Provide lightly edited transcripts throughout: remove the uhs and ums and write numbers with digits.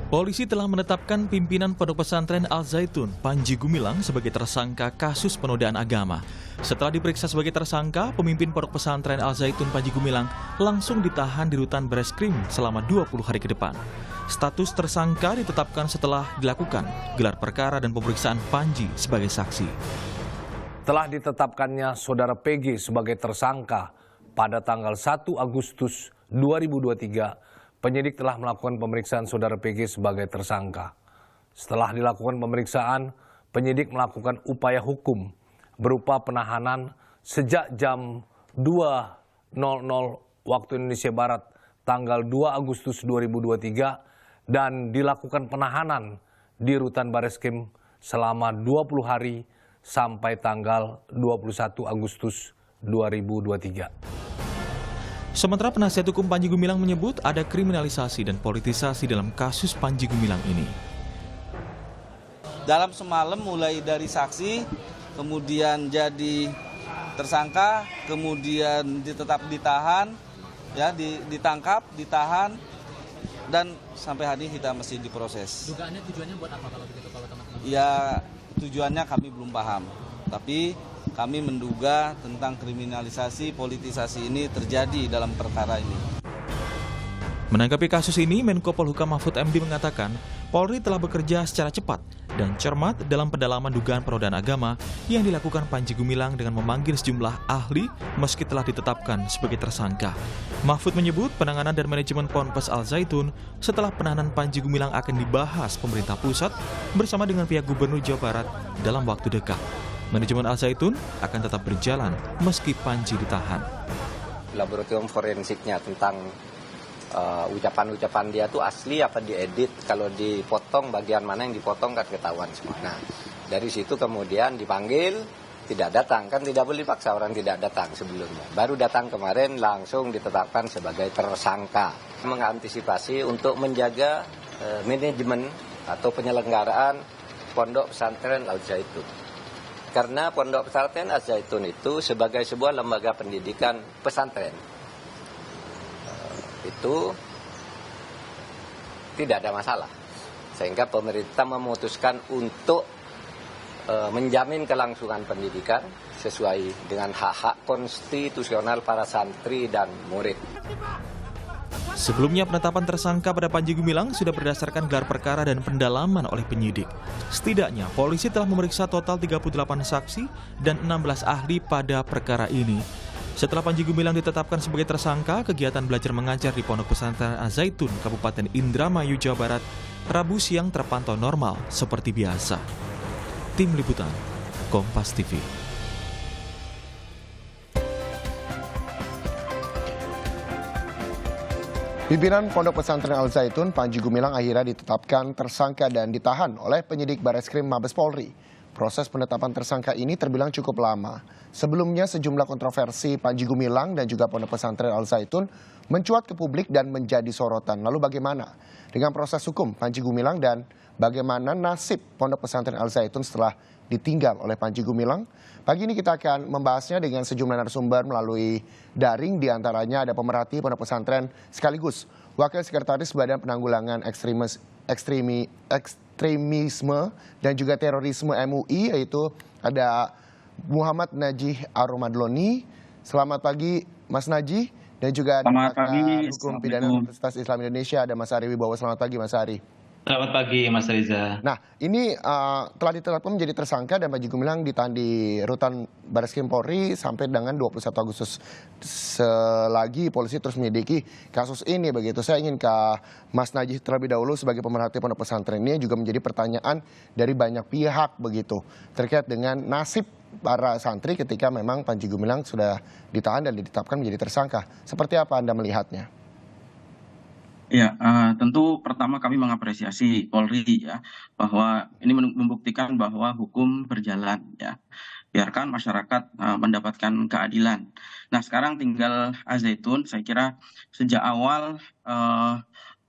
Polisi telah menetapkan pimpinan Pondok Pesantren Al Zaitun, Panji Gumilang, sebagai tersangka kasus penodaan agama. Setelah diperiksa sebagai tersangka, pemimpin Pondok Pesantren Al Zaitun Panji Gumilang langsung ditahan di rutan Bareskrim selama 20 hari ke depan. Status tersangka ditetapkan setelah dilakukan gelar perkara dan pemeriksaan Panji sebagai saksi. Telah ditetapkannya Saudara PG sebagai tersangka pada tanggal 1 Agustus 2023, penyidik telah melakukan pemeriksaan Saudara PG sebagai tersangka. Setelah dilakukan pemeriksaan, penyidik melakukan upaya hukum berupa penahanan sejak jam 2.00 waktu Indonesia Barat tanggal 2 Agustus 2023 dan dilakukan penahanan di rutan Bareskrim selama 20 hari sampai tanggal 21 Agustus 2023. Sementara penasihat hukum Panji Gumilang menyebut ada kriminalisasi dan politisasi dalam kasus Panji Gumilang ini. Dalam semalam mulai dari saksi, kemudian jadi tersangka, kemudian ditahan, ya ditangkap, ditahan, dan sampai hari ini kita masih diproses. Dugaannya tujuannya buat apa kalau begitu kalau teman-teman? Ya tujuannya kami belum paham, tapi kami menduga tentang kriminalisasi, politisasi ini terjadi dalam perkara ini. Menanggapi kasus ini, Menko Polhukam Mahfud MD mengatakan, Polri telah bekerja secara cepat dan cermat dalam pendalaman dugaan penodaan agama yang dilakukan Panji Gumilang dengan memanggil sejumlah ahli meski telah ditetapkan sebagai tersangka. Mahfud menyebut penanganan dan manajemen Ponpes Al Zaitun setelah penahanan Panji Gumilang akan dibahas pemerintah pusat bersama dengan pihak Gubernur Jawa Barat dalam waktu dekat. Manajemen Al Zaitun akan tetap berjalan meski Panji ditahan. Laboratorium forensiknya tentang ucapan-ucapan dia tuh asli apa diedit, kalau dipotong bagian mana yang dipotong kan ketahuan semua. Nah, dari situ kemudian dipanggil, tidak datang, kan tidak boleh dipaksa orang tidak datang sebelumnya. Baru datang kemarin langsung ditetapkan sebagai tersangka. Mengantisipasi untuk menjaga manajemen atau penyelenggaraan Pondok Pesantren Al Zaitun. Karena Pondok Pesantren Al Zaitun itu sebagai sebuah lembaga pendidikan pesantren, itu tidak ada masalah. Sehingga pemerintah memutuskan untuk menjamin kelangsungan pendidikan sesuai dengan hak-hak konstitusional para santri dan murid. Sebelumnya penetapan tersangka pada Panji Gumilang sudah berdasarkan gelar perkara dan pendalaman oleh penyidik. Setidaknya polisi telah memeriksa total 38 saksi dan 16 ahli pada perkara ini. Setelah Panji Gumilang ditetapkan sebagai tersangka, kegiatan belajar mengajar di Pondok Pesantren Al Zaitun, Kabupaten Indramayu, Jawa Barat, Rabu siang terpantau normal seperti biasa. Tim Liputan, Kompas TV. Pimpinan Pondok Pesantren Al Zaitun, Panji Gumilang akhirnya ditetapkan tersangka dan ditahan oleh penyidik Bareskrim Mabes Polri. Proses penetapan tersangka ini terbilang cukup lama. Sebelumnya sejumlah kontroversi Panji Gumilang dan juga Pondok Pesantren Al Zaitun mencuat ke publik dan menjadi sorotan. Lalu bagaimana dengan proses hukum Panji Gumilang dan bagaimana nasib Pondok Pesantren Al Zaitun setelah ditinggal oleh Panji Gumilang? Pagi ini kita akan membahasnya dengan sejumlah narasumber melalui daring, diantaranya ada pemerhati Pondok Pesantren sekaligus Wakil Sekretaris Badan Penanggulangan Ekstremisme dan juga Terorisme MUI, yaitu ada Muhammad Najih Aromadloni. Selamat pagi Mas Najih, dan juga ada pakar hukum pidana Universitas Islam Indonesia, ada Mas Ari Wibowo. Selamat pagi Mas Ari. Selamat pagi Mas Riza. Nah, ini telah ditetapkan menjadi tersangka dan Panji Gumilang ditahan di rutan Bareskrim Polri sampai dengan 21 Agustus. Selagi polisi terus menyelidiki kasus ini begitu. Saya ingin ke Mas Najih terlebih dahulu sebagai pemerhati Pondok Pesantren. Ini juga menjadi pertanyaan dari banyak pihak begitu terkait dengan nasib para santri ketika memang Panji Gumilang sudah ditahan dan ditetapkan menjadi tersangka. Seperti apa Anda melihatnya? Ya, tentu pertama kami mengapresiasi Polri ya, bahwa ini membuktikan bahwa hukum berjalan ya. Biarkan masyarakat mendapatkan keadilan. Nah, sekarang tinggal Al Zaitun, saya kira sejak awal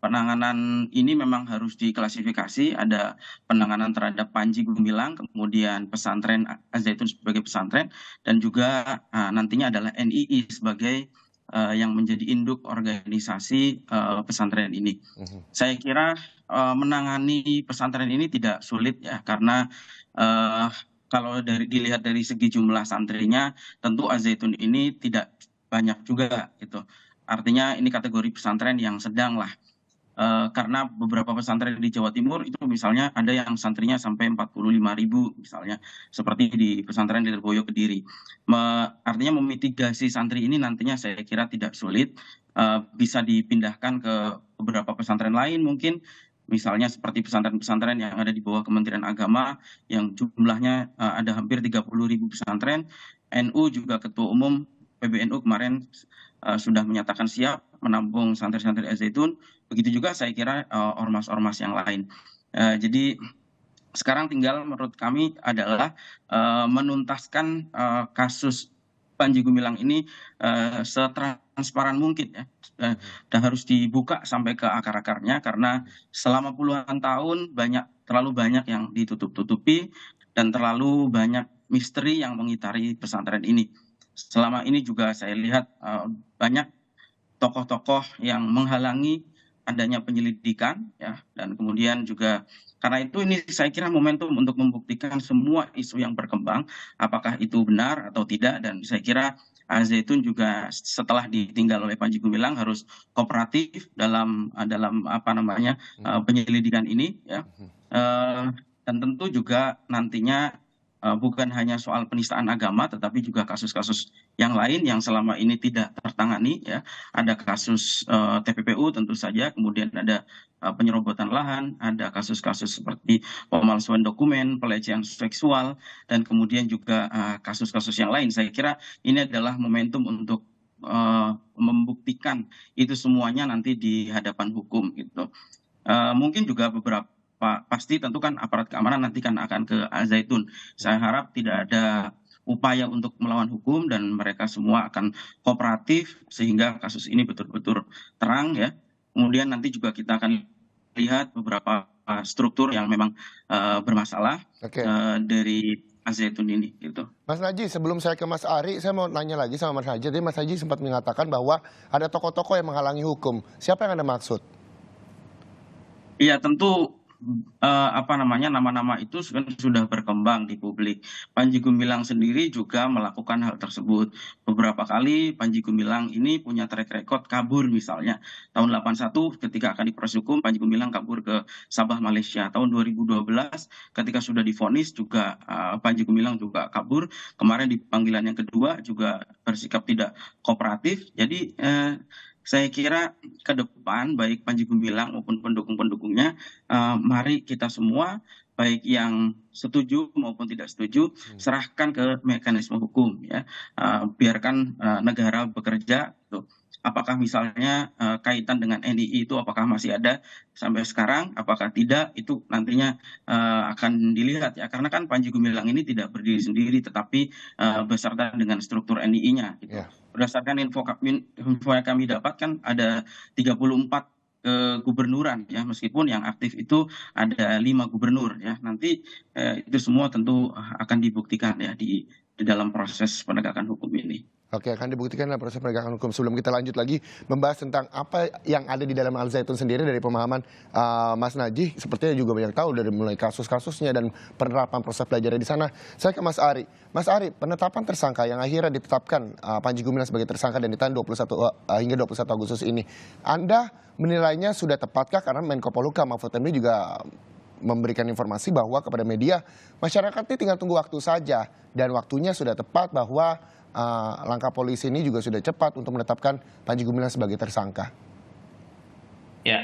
penanganan ini memang harus diklasifikasi. Ada penanganan terhadap Panji Gumilang, kemudian pesantren Al Zaitun sebagai pesantren, dan juga nantinya adalah NII sebagai yang menjadi induk organisasi pesantren ini. Saya kira menangani pesantren ini tidak sulit ya, karena kalau dilihat dari segi jumlah santrinya, tentu Al-Zaitun ini tidak banyak juga gitu. Artinya ini kategori pesantren yang sedang lah. Karena beberapa pesantren di Jawa Timur itu misalnya ada yang santrinya sampai 45.000 misalnya, seperti di pesantren di Lirboyo Kediri. Artinya memitigasi santri ini nantinya saya kira tidak sulit, bisa dipindahkan ke beberapa pesantren lain mungkin, misalnya seperti pesantren-pesantren yang ada di bawah Kementerian Agama yang jumlahnya ada hampir 30.000 pesantren. NU juga Ketua Umum PBNU kemarin sudah menyatakan siap menampung santri-santri Al-Zaitun. Begitu juga saya kira ormas-ormas yang lain. Jadi sekarang tinggal menurut kami adalah menuntaskan kasus Panji Gumilang ini setransparan mungkin ya, dan harus dibuka sampai ke akar-akarnya, karena selama puluhan tahun terlalu banyak yang ditutup-tutupi dan terlalu banyak misteri yang mengitari pesantren ini. Selama ini juga saya lihat banyak tokoh-tokoh yang menghalangi adanya penyelidikan ya, dan kemudian juga karena itu ini saya kira momentum untuk membuktikan semua isu yang berkembang apakah itu benar atau tidak, dan saya kira Al-Zaitun juga setelah ditinggal oleh Panji Gumilang harus kooperatif dalam penyelidikan ini ya. Dan tentu juga nantinya bukan hanya soal penistaan agama, tetapi juga kasus-kasus yang lain yang selama ini tidak tertangani ya. Ada kasus TPPU tentu saja, kemudian ada penyerobotan lahan, ada kasus-kasus seperti pemalsuan dokumen, pelecehan seksual, dan kemudian juga kasus-kasus yang lain. Saya kira ini adalah momentum untuk membuktikan itu semuanya nanti di hadapan hukum gitu. Mungkin juga pasti tentu kan aparat keamanan nanti kan akan ke Al-Zaitun. Saya harap tidak ada upaya untuk melawan hukum dan mereka semua akan kooperatif sehingga kasus ini betul-betul terang ya. Kemudian nanti juga kita akan lihat beberapa struktur yang memang bermasalah dari Al-Zaitun ini gitu. Mas Naji, sebelum saya ke Mas Ari, saya mau nanya lagi sama Mas Naji. Jadi Mas Naji sempat mengatakan bahwa ada tokoh-tokoh yang menghalangi hukum. Siapa yang Anda maksud? Iya, tentu nama-nama itu sudah berkembang di publik. Panji Gumilang sendiri juga melakukan hal tersebut. Beberapa kali Panji Gumilang ini punya track record kabur, misalnya tahun 81 ketika akan diproses hukum Panji Gumilang kabur ke Sabah, Malaysia. Tahun 2012 ketika sudah divonis juga Panji Gumilang juga kabur. Kemarin di panggilan yang kedua juga bersikap tidak kooperatif. Jadi saya kira ke depan baik Panji Gumilang maupun pendukung-pendukungnya, mari kita semua baik yang setuju maupun tidak setuju serahkan ke mekanisme hukum ya. Biarkan negara bekerja tuh. Apakah misalnya kaitan dengan NII itu apakah masih ada sampai sekarang, apakah tidak, itu nantinya akan dilihat ya, karena kan Panji Gumilang ini tidak berdiri sendiri tetapi beserta dengan struktur NII-nya gitu. Berdasarkan info yang kami dapatkan ada 34 gubernuran ya, meskipun yang aktif itu ada 5 gubernur ya. Nanti itu semua tentu akan dibuktikan ya di dalam proses penegakan hukum ini. Oke, akan dibuktikan dalam proses penegakan hukum. Sebelum kita lanjut lagi membahas tentang apa yang ada di dalam Al-Zaitun sendiri dari pemahaman Mas Naji, sepertinya juga banyak tahu dari mulai kasus-kasusnya dan penerapan proses belajarnya di sana. Saya ke Mas Ari. Mas Ari, penetapan tersangka yang akhirnya ditetapkan Panji Gumilang sebagai tersangka dan ditahan 21 Agustus ini, Anda menilainya sudah tepatkah? Karena Menko Polhukam Mahfud MD juga memberikan informasi bahwa kepada media, masyarakat ini tinggal tunggu waktu saja dan waktunya sudah tepat, bahwa langkah polisi ini juga sudah cepat untuk menetapkan Panji Gumilang sebagai tersangka. Ya,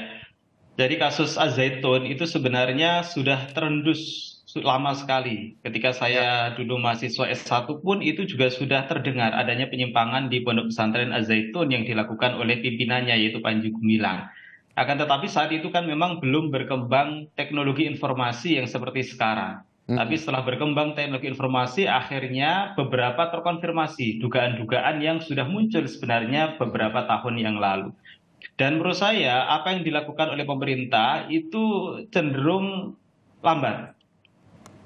jadi kasus Al-Zaitun itu sebenarnya sudah terendus lama sekali. Ketika saya dulu mahasiswa S1 pun itu juga sudah terdengar adanya penyimpangan di Pondok Pesantren Al-Zaitun yang dilakukan oleh pimpinannya yaitu Panji Gumilang. Akan tetapi saat itu kan memang belum berkembang teknologi informasi yang seperti sekarang. Tapi setelah berkembang teknologi informasi, akhirnya beberapa terkonfirmasi dugaan-dugaan yang sudah muncul sebenarnya beberapa tahun yang lalu. Dan menurut saya apa yang dilakukan oleh pemerintah itu cenderung lambat.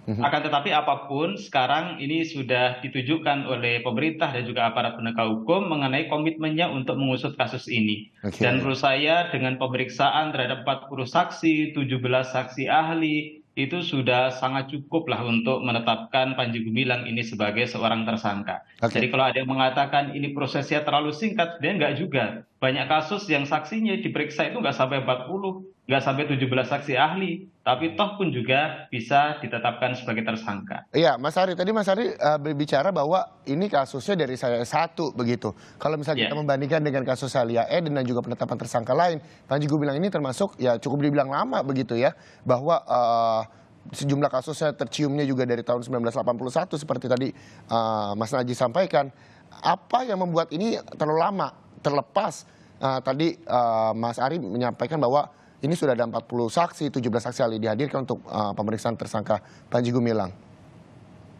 Akan tetapi apapun sekarang ini sudah ditujukan oleh pemerintah dan juga aparat penegak hukum mengenai komitmennya untuk mengusut kasus ini. Oke. Dan menurut saya dengan pemeriksaan terhadap 40 saksi, 17 saksi ahli, itu sudah sangat cukup lah untuk menetapkan Panji Gumilang ini sebagai seorang tersangka. Oke. Jadi kalau ada yang mengatakan ini prosesnya terlalu singkat, sebenarnya enggak juga. Banyak kasus yang saksinya diperiksa itu nggak sampai 40, nggak sampai 17 saksi ahli, tapi toh pun juga bisa ditetapkan sebagai tersangka. Iya, Mas Ari, tadi Mas Ari berbicara bahwa ini kasusnya dari saya satu begitu. Kalau misalnya kita membandingkan dengan kasus Salia Eden dan juga penetapan tersangka lain, Panji Gumilang ini termasuk ya cukup dibilang lama begitu ya, bahwa sejumlah kasusnya terciumnya juga dari tahun 1981 seperti tadi Mas Najih sampaikan. Apa yang membuat ini terlalu lama, terlepas tadi Mas Ari menyampaikan bahwa ini sudah ada 40 saksi, 17 saksi ahli dihadirkan untuk pemeriksaan tersangka Panji Gumilang.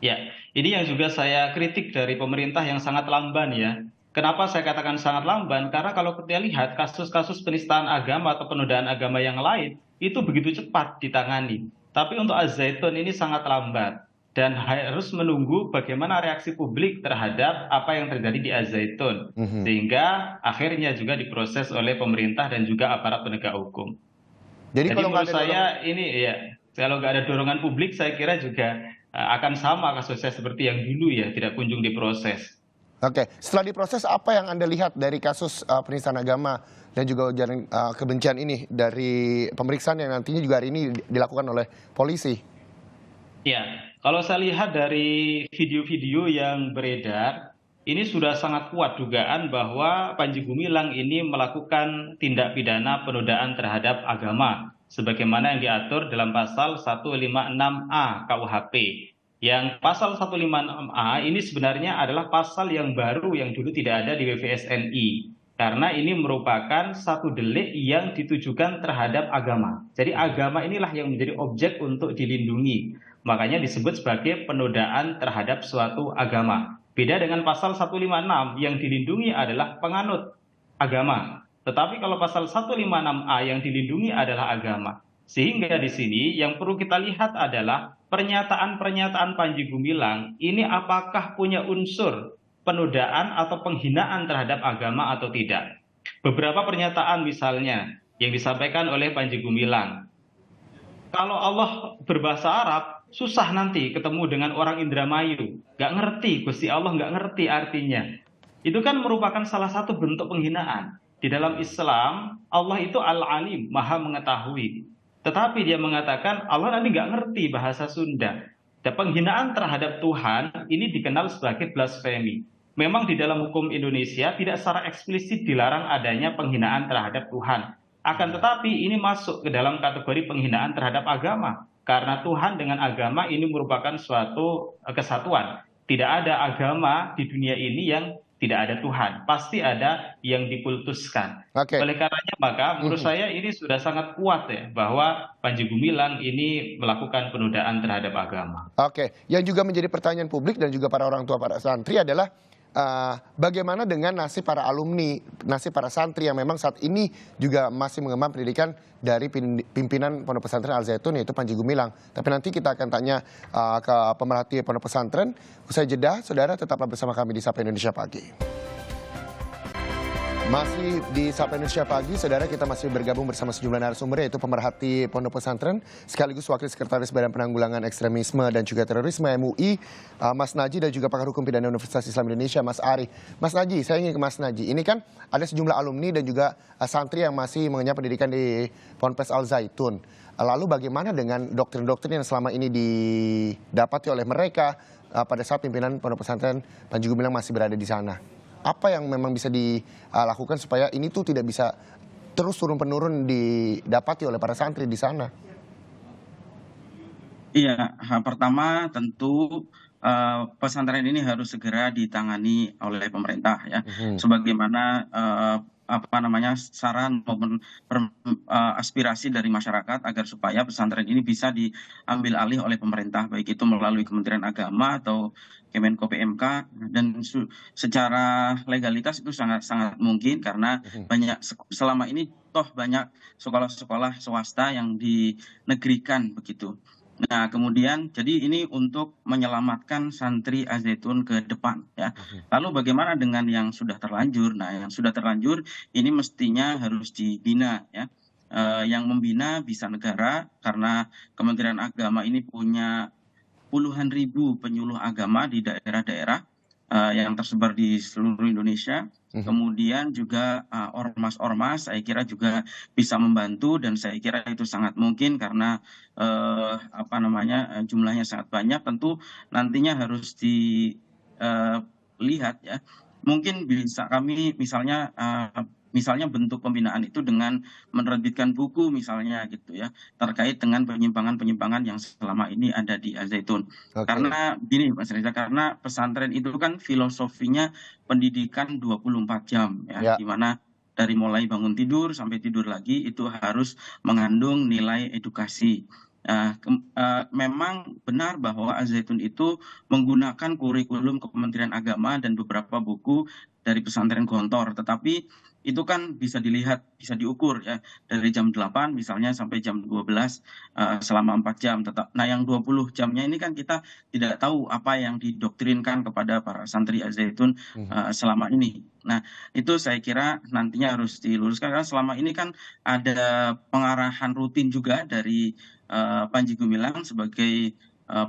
Ya, ini yang juga saya kritik dari pemerintah yang sangat lamban ya. Kenapa saya katakan sangat lamban? Karena kalau kita lihat kasus-kasus penistaan agama atau penodaan agama yang lain, itu begitu cepat ditangani. Tapi untuk Az-Zaitun ini sangat lambat. Dan harus menunggu bagaimana reaksi publik terhadap apa yang terjadi di Az-Zaitun. Sehingga akhirnya juga diproses oleh pemerintah dan juga aparat penegak hukum. Jadi kalau menurut saya ini ya, kalau nggak ada dorongan publik, saya kira juga akan sama kasusnya seperti yang dulu ya, tidak kunjung diproses. Oke, setelah diproses apa yang Anda lihat dari kasus penistaan agama dan juga ujaran kebencian ini dari pemeriksaan yang nantinya juga hari ini dilakukan oleh polisi? Ya, kalau saya lihat dari video-video yang beredar, ini sudah sangat kuat dugaan bahwa Panji Gumilang ini melakukan tindak pidana penodaan terhadap agama, sebagaimana yang diatur dalam pasal 156A KUHP. Yang pasal 156A ini sebenarnya adalah pasal yang baru yang dulu tidak ada di WVSNI. Karena ini merupakan satu delik yang ditujukan terhadap agama. Jadi agama inilah yang menjadi objek untuk dilindungi. Makanya disebut sebagai penodaan terhadap suatu agama. Beda dengan pasal 156 yang dilindungi adalah penganut agama. Tetapi kalau pasal 156A yang dilindungi adalah agama. Sehingga di sini yang perlu kita lihat adalah pernyataan-pernyataan Panji Gumilang ini apakah punya unsur penodaan atau penghinaan terhadap agama atau tidak. Beberapa pernyataan misalnya yang disampaikan oleh Panji Gumilang. Kalau Allah berbahasa Arab, susah nanti ketemu dengan orang Indramayu. Nggak ngerti, Gusti Allah nggak ngerti artinya. Itu kan merupakan salah satu bentuk penghinaan. Di dalam Islam, Allah itu Al-Alim, maha mengetahui. Tetapi dia mengatakan Allah nanti nggak ngerti bahasa Sunda. Dan penghinaan terhadap Tuhan ini dikenal sebagai blasfemi. Memang di dalam hukum Indonesia tidak secara eksplisit dilarang adanya penghinaan terhadap Tuhan. Akan tetapi ini masuk ke dalam kategori penghinaan terhadap agama. Karena Tuhan dengan agama ini merupakan suatu kesatuan. Tidak ada agama di dunia ini yang tidak ada Tuhan. Pasti ada yang dikultuskan. Oleh karenanya maka menurut saya ini sudah sangat kuat ya bahwa Panji Gumilang ini melakukan penodaan terhadap agama. Oke, yang juga menjadi pertanyaan publik dan juga para orang tua para santri adalah bagaimana dengan nasib para alumni, nasib para santri yang memang saat ini juga masih mengemban pendidikan dari pimpinan Pondok Pesantren Al-Zaitun yaitu Panji Gumilang. Tapi nanti kita akan tanya ke pemerhati Pondok Pesantren. Usai jeda, saudara tetaplah bersama kami di Sapa Indonesia Pagi. Masih di Sapa Indonesia Pagi, saudara, kita masih bergabung bersama sejumlah narasumber yaitu pemerhati Pondok Pesantren sekaligus Wakil Sekretaris Badan Penanggulangan Ekstremisme dan juga Terorisme MUI, Mas Najih, dan juga pakar hukum pidana Universitas Islam Indonesia, Mas Ari. Mas Najih, saya ingin ke Mas Najih. Ini kan ada sejumlah alumni dan juga santri yang masih mengenyam pendidikan di Ponpes Al-Zaitun. Lalu bagaimana dengan doktrin-doktrin yang selama ini didapati oleh mereka pada saat pimpinan Pondok Pesantren Panji Gumilang masih berada di sana? Apa yang memang bisa dilakukan supaya ini tuh tidak bisa terus turun-penurun didapati oleh para santri di sana? Iya, pertama tentu pesantren ini harus segera ditangani oleh pemerintah ya, sebagaimana saran maupun aspirasi dari masyarakat agar supaya pesantren ini bisa diambil alih oleh pemerintah, baik itu melalui Kementerian Agama atau Kemenko PMK, dan secara legalitas itu sangat mungkin karena banyak selama ini toh banyak sekolah-sekolah swasta yang dinegerikan begitu. Nah, kemudian jadi ini untuk menyelamatkan santri Al-Zaitun ke depan ya. Lalu bagaimana dengan yang sudah terlanjur? Nah, yang sudah terlanjur ini mestinya harus dibina ya. Yang membina bisa negara karena Kementerian Agama ini punya puluhan ribu penyuluh agama di daerah-daerah yang tersebar di seluruh Indonesia. Kemudian juga ormas-ormas saya kira juga bisa membantu dan saya kira itu sangat mungkin karena jumlahnya sangat banyak. Tentu nantinya harus dilihat ya. Mungkin bisa kami misalnya bentuk pembinaan itu dengan menerbitkan buku misalnya gitu ya terkait dengan penyimpangan-penyimpangan yang selama ini ada di Al-Zaitun. Oke. Karena gini Mas Reza, karena pesantren itu kan filosofinya pendidikan 24 jam ya, Ya. di mana dari mulai bangun tidur sampai tidur lagi itu harus mengandung nilai edukasi. Memang benar bahwa Al-Zaitun itu menggunakan kurikulum Kementerian Agama dan beberapa buku dari pesantren Gontor, tetapi itu kan bisa dilihat, bisa diukur ya dari jam 8 misalnya sampai jam 12 selama 4 jam. Nah, yang 20 jamnya ini kan kita tidak tahu apa yang didoktrinkan kepada para santri Al-Zaitun selama ini. Nah, itu saya kira nantinya harus diluruskan karena selama ini kan ada pengarahan rutin juga dari Panji Gumilang sebagai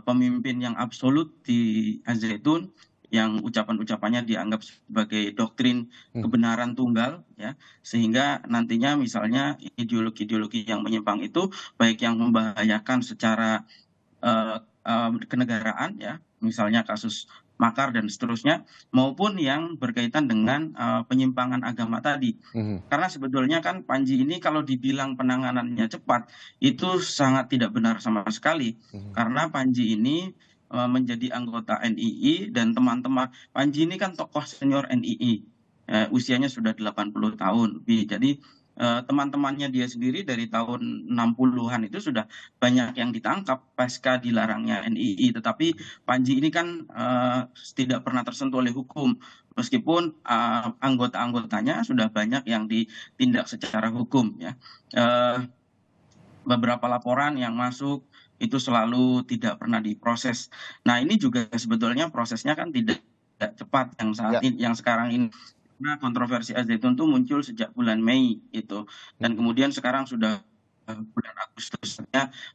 pemimpin yang absolut di Al-Zaitun yang ucapan-ucapannya dianggap sebagai doktrin kebenaran tunggal ya sehingga nantinya misalnya ideologi-ideologi yang menyimpang itu baik yang membahayakan secara kenegaraan ya misalnya kasus makar dan seterusnya maupun yang berkaitan dengan penyimpangan agama tadi. Karena sebetulnya kan Panji ini kalau dibilang penanganannya cepat itu sangat tidak benar sama sekali karena Panji ini menjadi anggota NII dan teman-teman Panji ini kan tokoh senior NII usianya sudah 80 tahun lebih. Jadi teman-temannya dia sendiri dari tahun 60-an itu sudah banyak yang ditangkap pasca dilarangnya NII, tetapi Panji ini kan tidak pernah tersentuh oleh hukum meskipun anggota-anggotanya sudah banyak yang ditindak secara hukum ya. Beberapa laporan yang masuk itu selalu tidak pernah diproses. Nah, ini juga sebetulnya prosesnya kan tidak cepat yang sekarang ini. Nah, kontroversi Al-Zaitun itu muncul sejak bulan Mei itu. Dan kemudian sekarang sudah bulan Agustus,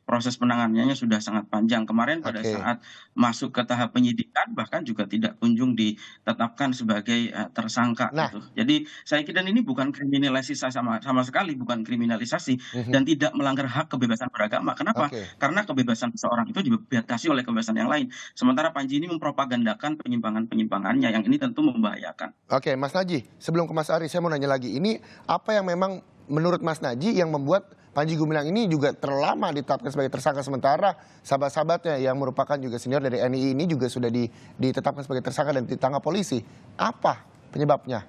proses penanganannya sudah sangat panjang. Kemarin pada saat masuk ke tahap penyidikan bahkan juga tidak kunjung ditetapkan sebagai tersangka. Gitu. Jadi saya kira ini bukan kriminalisasi sama sekali, bukan kriminalisasi dan tidak melanggar hak kebebasan beragama. Kenapa? Karena kebebasan seseorang itu dibatasi oleh kebebasan yang lain. Sementara Panji ini mempropagandakan penyimpangan-penyimpangannya yang ini tentu membahayakan. Oke, Mas Naji, sebelum ke Mas Ari, saya mau nanya lagi. Ini apa yang memang menurut Mas Naji yang membuat Panji Gumilang ini juga terlama ditetapkan sebagai tersangka sementara sahabat-sahabatnya yang merupakan juga senior dari NII ini juga sudah ditetapkan sebagai tersangka dan ditangkap polisi. Apa penyebabnya?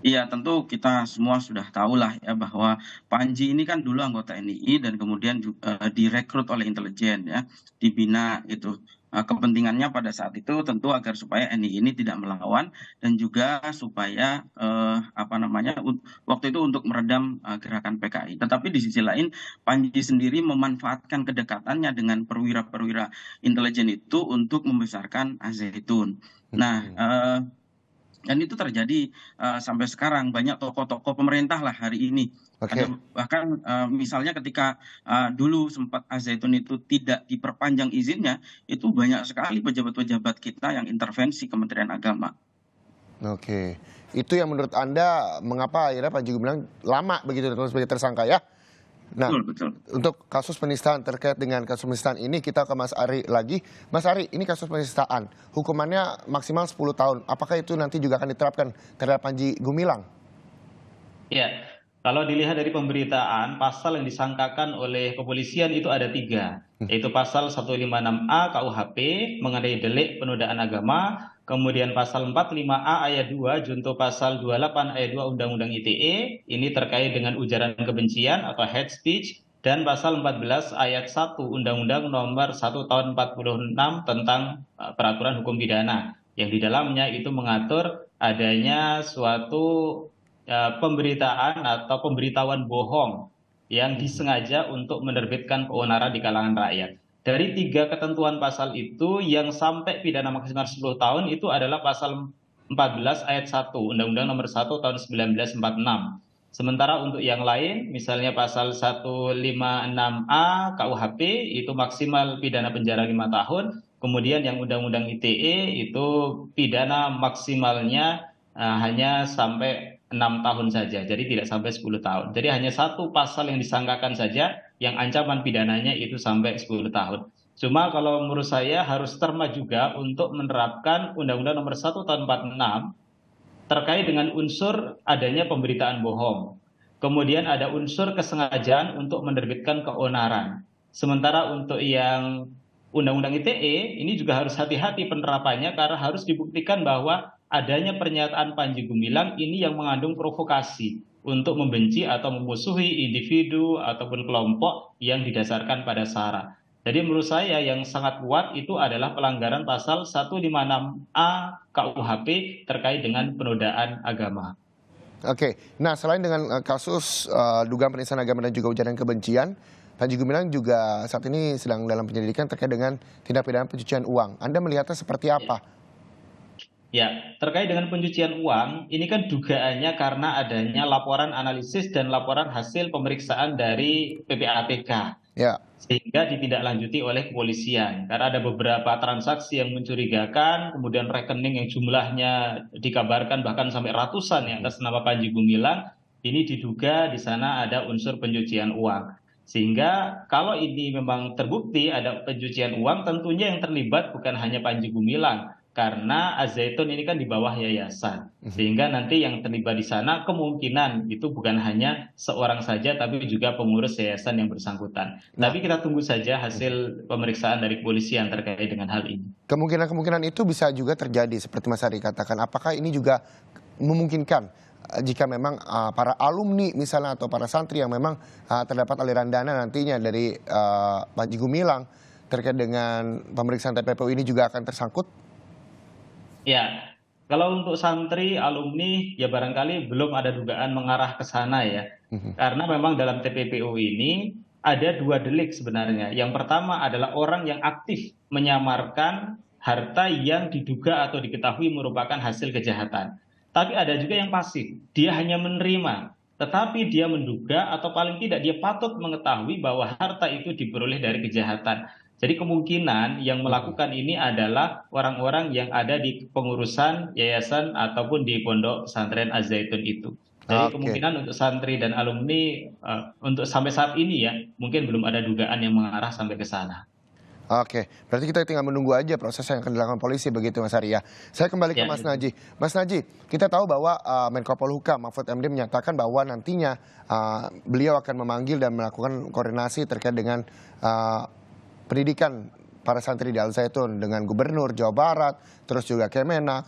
Iya, tentu kita semua sudah tahulah ya bahwa Panji ini kan dulu anggota NII dan kemudian direkrut oleh intelijen ya, dibina gitu. Kepentingannya pada saat itu tentu agar supaya NII ini tidak melawan dan juga supaya waktu itu untuk meredam gerakan PKI. Tetapi di sisi lain Panji sendiri memanfaatkan kedekatannya dengan perwira-perwira intelijen itu untuk membesarkan Al-Zaitun. Nah, dan itu terjadi sampai sekarang banyak tokoh-tokoh pemerintah lah hari ini. Ada bahkan misalnya ketika dulu sempat Al-Zaitun itu tidak diperpanjang izinnya, itu banyak sekali pejabat-pejabat kita yang intervensi Kementerian Agama. Oke, itu yang menurut Anda mengapa akhirnya Panji Gumilang lama begitu sebagai tersangka ya? Nah, betul. Untuk kasus penistaan terkait dengan kasus penistaan ini kita ke Mas Ari lagi. Mas Ari, ini kasus penistaan, hukumannya maksimal 10 tahun. Apakah itu nanti juga akan diterapkan terhadap Panji Gumilang? Ya, kalau dilihat dari pemberitaan, pasal yang disangkakan oleh kepolisian itu ada 3, yaitu pasal 156A KUHP mengenai delik penodaan agama, kemudian pasal 45A ayat 2 junto pasal 28 ayat 2 Undang-Undang ITE, ini terkait dengan ujaran kebencian atau hate speech, dan pasal 14 ayat 1 Undang-Undang nomor 1 tahun 46 tentang peraturan hukum pidana, yang di dalamnya itu mengatur adanya suatu pemberitaan atau pemberitahuan bohong yang disengaja untuk menerbitkan keonaran di kalangan rakyat. Dari 3 ketentuan pasal itu yang sampai pidana maksimal 10 tahun itu adalah pasal 14 ayat 1 Undang-Undang Nomor 1 Tahun 1946. Sementara untuk yang lain, misalnya pasal 156A KUHP itu maksimal pidana penjara 5 tahun. Kemudian yang Undang-Undang ITE itu pidana maksimalnya hanya sampai 6 tahun saja, jadi tidak sampai 10 tahun. Jadi hanya satu pasal yang disangkakan saja yang ancaman pidananya itu sampai 10 tahun. Cuma kalau menurut saya harus cermat juga untuk menerapkan Undang-Undang Nomor 1 Tahun 46 terkait dengan unsur adanya pemberitaan bohong. Kemudian ada unsur kesengajaan untuk menerbitkan keonaran. Sementara untuk yang Undang-Undang ITE ini juga harus hati-hati penerapannya karena harus dibuktikan bahwa adanya pernyataan Panji Gumilang ini yang mengandung provokasi untuk membenci atau memusuhi individu ataupun kelompok yang didasarkan pada SARA. Jadi menurut saya yang sangat kuat itu adalah pelanggaran pasal 156A KUHP terkait dengan penodaan agama. Oke, nah selain dengan kasus dugaan penistaan agama dan juga ujaran kebencian, Panji Gumilang juga saat ini sedang dalam penyelidikan terkait dengan tindak pidana pencucian uang. Anda melihatnya seperti apa? Ya, terkait dengan pencucian uang, ini kan dugaannya karena adanya laporan analisis dan laporan hasil pemeriksaan dari PPATK. Ya. Sehingga ditindaklanjuti oleh kepolisian. Karena ada beberapa transaksi yang mencurigakan, kemudian rekening yang jumlahnya dikabarkan bahkan sampai ratusan ya atas nama Panji Gumilang, ini diduga di sana ada unsur pencucian uang. Sehingga kalau ini memang terbukti ada pencucian uang, tentunya yang terlibat bukan hanya Panji Gumilang, karena Al-Zaitun ini kan di bawah yayasan. Sehingga nanti yang terlibat di sana kemungkinan itu bukan hanya seorang saja, tapi juga pengurus yayasan yang bersangkutan. Tapi kita tunggu saja hasil pemeriksaan dari kepolisian terkait dengan hal ini. Kemungkinan-kemungkinan itu bisa juga terjadi seperti Mas Ari katakan. Apakah ini juga memungkinkan jika memang para alumni misalnya atau para santri yang memang terdapat aliran dana nantinya dari Panji Gumilang terkait dengan pemeriksaan TPPU ini juga akan tersangkut? Ya, kalau untuk santri, alumni, ya barangkali belum ada dugaan mengarah ke sana ya. Karena memang dalam TPPU ini ada 2 delik sebenarnya. Yang pertama adalah orang yang aktif menyamarkan harta yang diduga atau diketahui merupakan hasil kejahatan. Tapi ada juga yang pasif, dia hanya menerima. Tetapi dia menduga atau paling tidak dia patut mengetahui bahwa harta itu diperoleh dari kejahatan. Jadi kemungkinan yang melakukan ini adalah orang-orang yang ada di pengurusan yayasan ataupun di pondok pesantren Al-Zaitun itu. Jadi kemungkinan untuk santri dan alumni untuk sampai saat ini ya mungkin belum ada dugaan yang mengarah sampai ke sana. Oke, berarti kita tinggal menunggu aja proses yang akan dilakukan polisi begitu Mas Ari ya. Saya kembali ke Mas Naji. Mas Naji, kita tahu bahwa Menko Polhukam Mahfud MD menyatakan bahwa nantinya beliau akan memanggil dan melakukan koordinasi terkait dengan pendidikan para santri di Al-Zaitun dengan Gubernur Jawa Barat, terus juga Kemenak,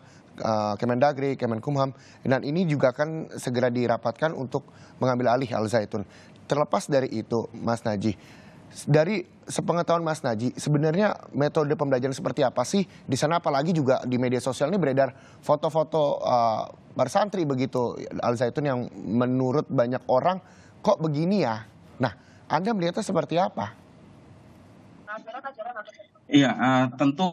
Kemendagri, Kemenkumham, dan ini juga akan segera dirapatkan untuk mengambil alih Al-Zaitun. Terlepas dari itu, Mas Naji, dari sepengetahuan Mas Naji, sebenarnya metode pembelajaran seperti apa sih di sana? Apalagi juga di media sosial ini beredar foto-foto para santri begitu Al-Zaitun yang menurut banyak orang kok begini ya. Nah, Anda melihatnya seperti apa? Iya, tentu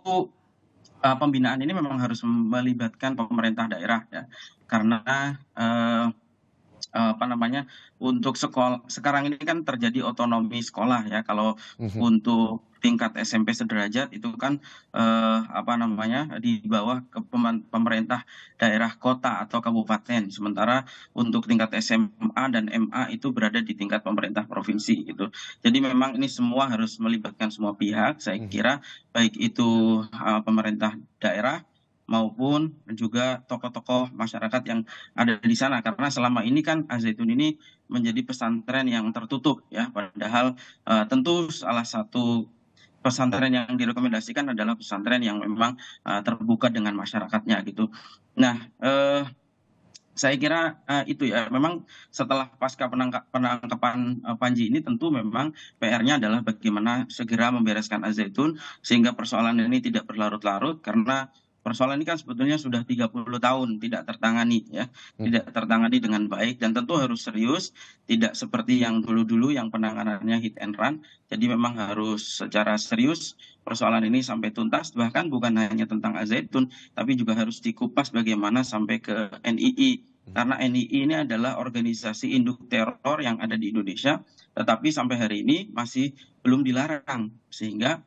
pembinaan ini memang harus melibatkan pemerintah daerah ya, karena untuk sekolah sekarang ini kan terjadi otonomi sekolah ya. Kalau untuk tingkat SMP sederajat itu kan di bawah pemerintah daerah kota atau kabupaten, sementara untuk tingkat SMA dan MA itu berada di tingkat pemerintah provinsi gitu. Jadi memang ini semua harus melibatkan semua pihak, saya kira, baik itu pemerintah daerah maupun juga tokoh-tokoh masyarakat yang ada di sana, karena selama ini kan Al-Zaitun ini menjadi pesantren yang tertutup ya, padahal tentu salah satu pesantren yang direkomendasikan adalah pesantren yang memang terbuka dengan masyarakatnya gitu. Nah, saya kira itu ya, memang setelah pasca penangkapan Panji ini tentu memang PR-nya adalah bagaimana segera membereskan Al-Zaitun sehingga persoalan ini tidak berlarut-larut, karena persoalan ini kan sebetulnya sudah 30 tahun tidak tertangani ya, tidak tertangani dengan baik dan tentu harus serius, tidak seperti yang dulu-dulu yang penanganannya hit and run. Jadi memang harus secara serius persoalan ini sampai tuntas, bahkan bukan hanya tentang Al-Zaitun, tapi juga harus dikupas bagaimana sampai ke NII. Karena NII ini adalah organisasi induk teror yang ada di Indonesia, tetapi sampai hari ini masih belum dilarang, sehingga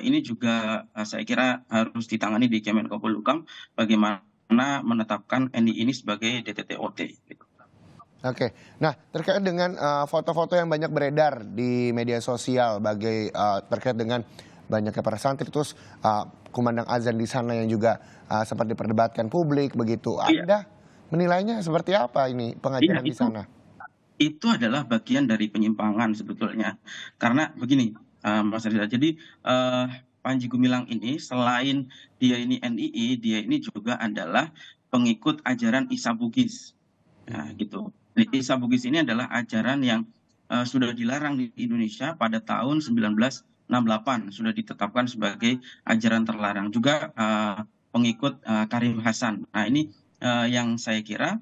ini juga saya kira harus ditangani di Kemenko Polhukam bagaimana menetapkan NII ini sebagai DTT-OT. Gitu. Oke, nah terkait dengan foto-foto yang banyak beredar di media sosial terkait dengan banyaknya para santri, terus kumandang azan di sana yang juga sempat diperdebatkan publik begitu. Anda menilainya seperti apa ini pengajaran di sana? Itu adalah bagian dari penyimpangan sebetulnya. Karena begini, Mas Reza, jadi Panji Gumilang ini selain dia ini NII, dia ini juga adalah pengikut ajaran Isa Bugis. Nah, gitu. Isa Bugis ini adalah ajaran yang sudah dilarang di Indonesia pada tahun 1968, sudah ditetapkan sebagai ajaran terlarang. Juga pengikut Karim Hasan. Nah, ini yang saya kira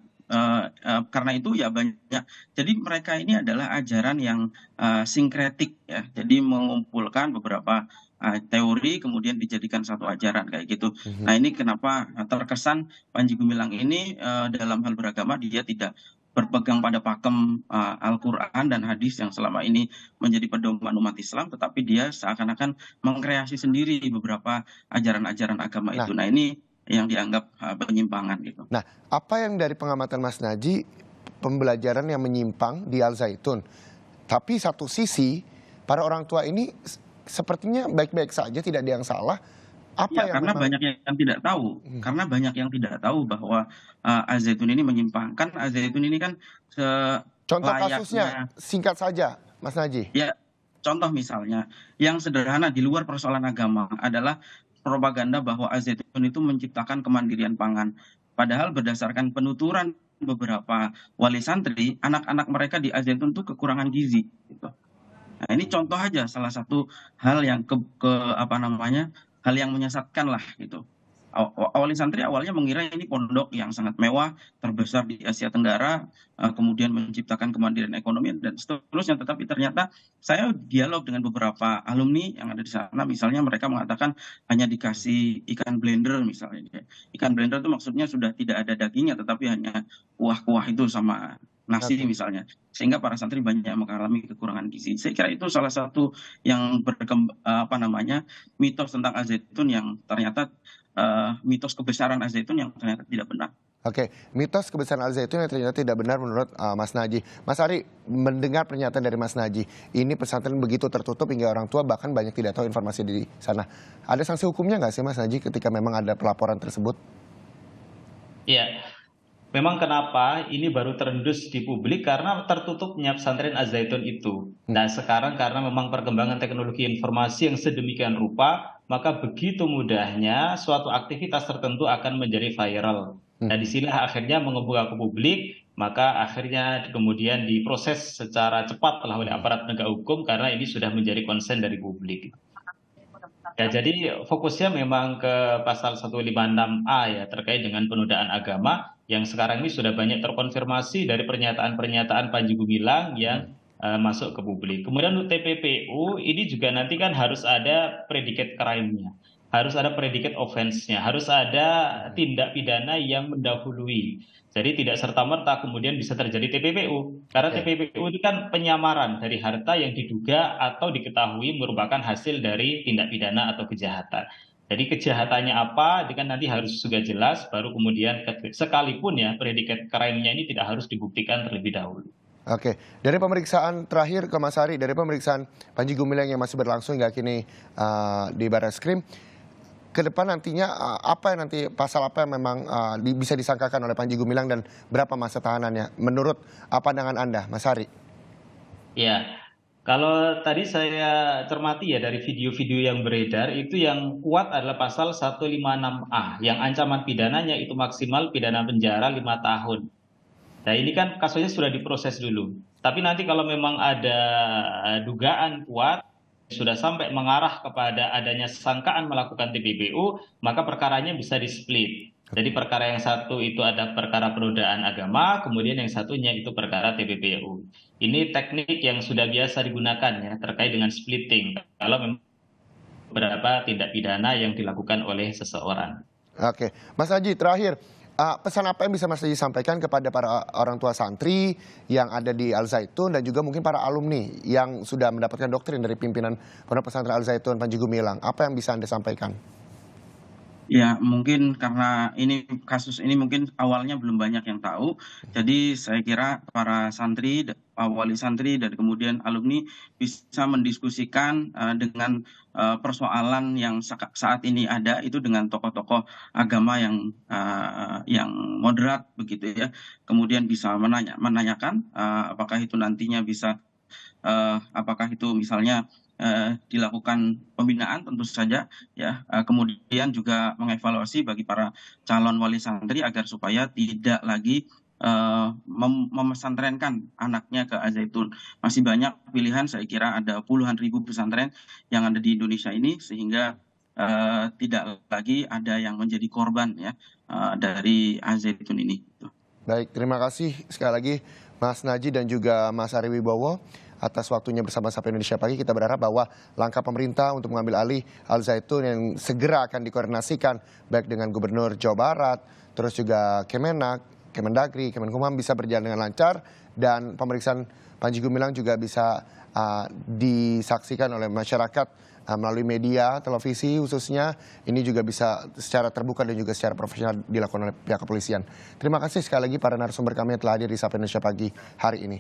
karena itu ya banyak. Jadi mereka ini adalah ajaran yang sinkretik ya. Jadi mengumpulkan beberapa teori kemudian dijadikan satu ajaran kayak gitu. Nah, ini kenapa terkesan Panji Gumilang ini dalam hal beragama dia tidak berpegang pada pakem Al-Quran dan hadis yang selama ini menjadi pedoman umat Islam, tetapi dia seakan-akan mengkreasi sendiri beberapa ajaran-ajaran agama itu. Nah, ini yang dianggap penyimpangan gitu. Nah, apa yang dari pengamatan Mas Naji pembelajaran yang menyimpang di Al-Zaitun? Tapi satu sisi para orang tua ini sepertinya baik-baik saja, tidak ada yang salah. Apa yang karena banyak yang tidak tahu, karena banyak yang tidak tahu bahwa Al-Zaitun ini menyimpang. Kan Al-Zaitun ini kan contoh kasusnya singkat saja, Mas Naji. Ya, contoh misalnya yang sederhana di luar persoalan agama adalah propaganda bahwa Al-Zaitun itu menciptakan kemandirian pangan. Padahal berdasarkan penuturan beberapa wali santri, anak-anak mereka di Al-Zaitun itu kekurangan gizi. Gitu. Nah, ini contoh aja salah satu hal yang hal yang menyesatkan lah gitu. Wali santri awalnya mengira ini pondok yang sangat mewah, terbesar di Asia Tenggara, kemudian menciptakan kemandirian ekonomi dan seterusnya. Tetapi ternyata saya dialog dengan beberapa alumni yang ada di sana, misalnya mereka mengatakan hanya dikasih ikan blender misalnya. Ikan blender itu maksudnya sudah tidak ada dagingnya, tetapi hanya kuah-kuah itu sama nasi misalnya. Sehingga para santri banyak mengalami kekurangan gizi. Saya kira itu salah satu yang mitos tentang Al-Zaitun yang ternyata mitos kebesaran Al-Zaitun yang ternyata tidak benar. Oke, mitos kebesaran Al-Zaitun yang ternyata tidak benar menurut Mas Naji. Mas Ari, mendengar pernyataan dari Mas Naji, ini pesantren begitu tertutup hingga orang tua bahkan banyak tidak tahu informasi di sana. Ada sanksi hukumnya nggak sih Mas Naji ketika memang ada pelaporan tersebut? Ya, memang kenapa ini baru terendus di publik karena tertutupnya pesantren Al-Zaitun itu. Nah, sekarang karena memang perkembangan teknologi informasi yang sedemikian rupa, maka begitu mudahnya suatu aktivitas tertentu akan menjadi viral. Nah, disinilah akhirnya mengebuka ke publik, maka akhirnya kemudian diproses secara cepat oleh aparat penegak hukum karena ini sudah menjadi konsen dari publik. Ya, jadi fokusnya memang ke pasal 156A ya terkait dengan penodaan agama yang sekarang ini sudah banyak terkonfirmasi dari pernyataan-pernyataan Panji Gumilang yang masuk ke publik. Kemudian untuk TPPU ini juga nanti kan harus ada predicate crime-nya, harus ada predicate offense-nya, harus ada tindak pidana yang mendahului. Jadi tidak serta-merta kemudian bisa terjadi TPPU. Karena TPPU itu kan penyamaran dari harta yang diduga atau diketahui merupakan hasil dari tindak pidana atau kejahatan. Jadi kejahatannya apa, itu kan nanti harus juga jelas, baru kemudian sekalipun ya predicate crime-nya ini tidak harus dibuktikan terlebih dahulu. Oke, dari pemeriksaan terakhir ke Mas Ari, dari pemeriksaan Panji Gumilang yang masih berlangsung hingga kini di Barreskrim, ke depan nantinya apa yang nanti pasal apa yang memang bisa disangkakan oleh Panji Gumilang dan berapa masa tahanannya menurut pandangan Anda, Mas Ari? Ya, kalau tadi saya cermati ya dari video-video yang beredar itu yang kuat adalah pasal 156A yang ancaman pidananya itu maksimal pidana penjara 5 tahun. Nah, ini kan kasusnya sudah diproses dulu. Tapi nanti kalau memang ada dugaan kuat, sudah sampai mengarah kepada adanya sangkaan melakukan TPPU, maka perkaranya bisa di-split. Jadi perkara yang satu itu ada perkara penodaan agama, kemudian yang satunya itu perkara TPPU. Ini teknik yang sudah biasa digunakan ya terkait dengan splitting. Kalau memang beberapa tindak pidana yang dilakukan oleh seseorang. Oke, Mas Haji, terakhir, pesan apa yang bisa Mas Haji sampaikan kepada para orang tua santri yang ada di Al Zaitun dan juga mungkin para alumni yang sudah mendapatkan doktrin dari pimpinan Pondok Pesantren Al Zaitun Panji Gumilang? Apa yang bisa Anda sampaikan? Ya, mungkin karena kasus ini mungkin awalnya belum banyak yang tahu. Jadi saya kira para santri, wali santri dan kemudian alumni bisa mendiskusikan dengan persoalan yang saat ini ada itu dengan tokoh-tokoh agama yang moderat begitu ya. Kemudian bisa menanyakan apakah itu nantinya bisa apakah itu misalnya dilakukan pembinaan tentu saja ya, kemudian juga mengevaluasi bagi para calon wali santri agar supaya tidak lagi memesantrenkan anaknya ke Al Zaitun. Masih banyak pilihan, saya kira ada puluhan ribu pesantren yang ada di Indonesia ini sehingga tidak lagi ada yang menjadi korban ya dari Al Zaitun ini. Baik, terima kasih sekali lagi Mas Naji dan juga Mas Ari Wibowo atas waktunya bersama Sapa Indonesia Pagi. Kita berharap bahwa langkah pemerintah untuk mengambil alih Al Zaitun yang segera akan dikoordinasikan baik dengan Gubernur Jawa Barat, terus juga Kemenak, Kemendagri, Kemenkumham bisa berjalan dengan lancar dan pemeriksaan Panji Gumilang juga bisa disaksikan oleh masyarakat melalui media, televisi khususnya. Ini juga bisa secara terbuka dan juga secara profesional dilakukan oleh pihak kepolisian. Terima kasih sekali lagi para narasumber kami yang telah hadir di Sapa Indonesia Pagi hari ini.